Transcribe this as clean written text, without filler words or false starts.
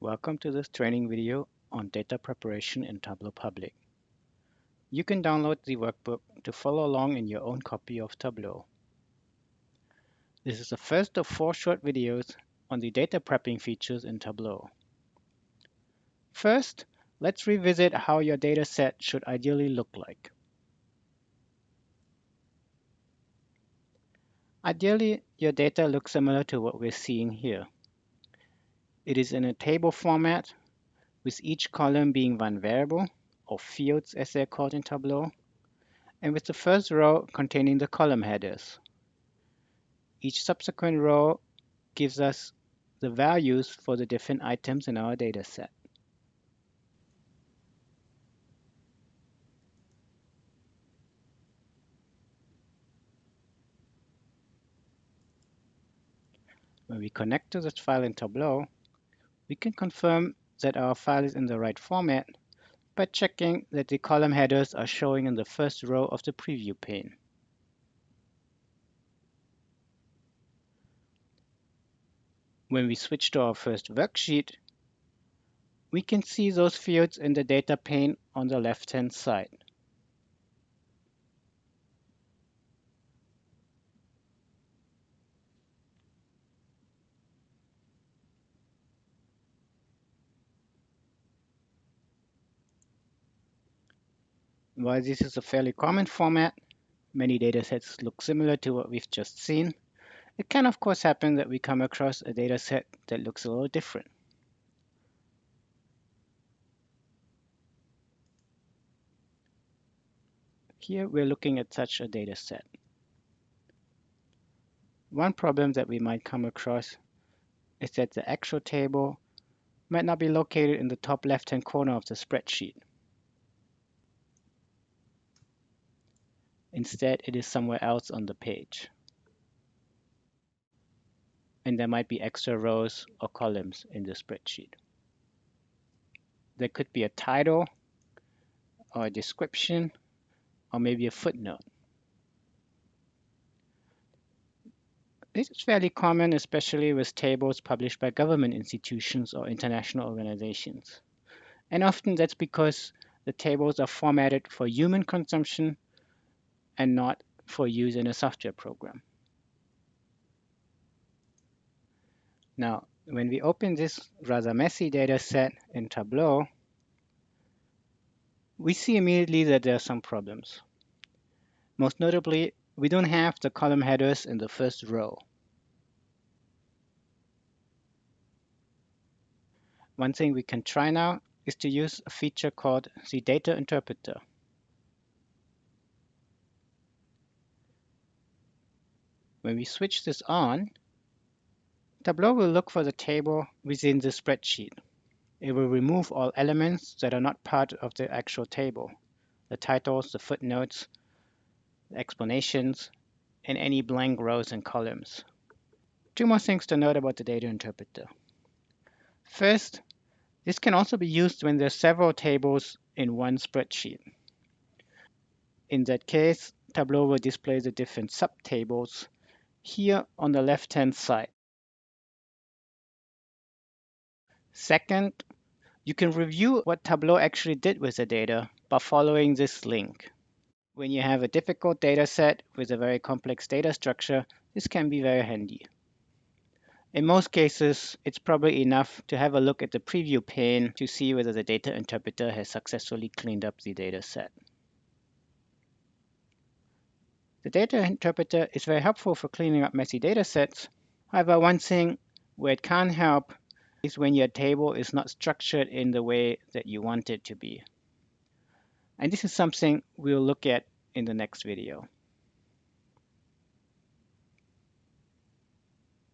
Welcome to this training video on data preparation in Tableau Public. You can download the workbook to follow along in your own copy of Tableau. This is the first of 4 short videos on the data prepping features in Tableau. First, let's revisit how your data set should ideally look like. Ideally, your data looks similar to what we're seeing here. It is in a table format, with each column being one variable, or fields as they're called in Tableau, and with the first row containing the column headers. Each subsequent row gives us the values for the different items in our data set. When we connect to this file in Tableau, we can confirm that our file is in the right format by checking that the column headers are showing in the first row of the preview pane. When we switch to our first worksheet, we can see those fields in the data pane on the left-hand side. While this is a fairly common format, many datasets look similar to what we've just seen. It can of course happen that we come across a dataset that looks a little different. Here we're looking at such a dataset. One problem that we might come across is that the actual table might not be located in the top left-hand corner of the spreadsheet. Instead, it is somewhere else on the page. And there might be extra rows or columns in the spreadsheet. There could be a title or a description or maybe a footnote. This is fairly common, especially with tables published by government institutions or international organizations. And often that's because the tables are formatted for human consumption and not for use in a software program. Now, when we open this rather messy data set in Tableau, we see immediately that there are some problems. Most notably, we don't have the column headers in the first row. One thing we can try now is to use a feature called the data interpreter. When we switch this on, Tableau will look for the table within the spreadsheet. It will remove all elements that are not part of the actual table, the titles, the footnotes, the explanations, and any blank rows and columns. 2 more things to note about the data interpreter. First, this can also be used when there are several tables in one spreadsheet. In that case, Tableau will display the different subtables here on the left-hand side. Second, you can review what Tableau actually did with the data by following this link. When you have a difficult data set with a very complex data structure, this can be very handy. In most cases, it's probably enough to have a look at the preview pane to see whether the data interpreter has successfully cleaned up the data set. The data interpreter is very helpful for cleaning up messy data sets. However, one thing where it can't help is when your table is not structured in the way that you want it to be. And this is something we'll look at in the next video.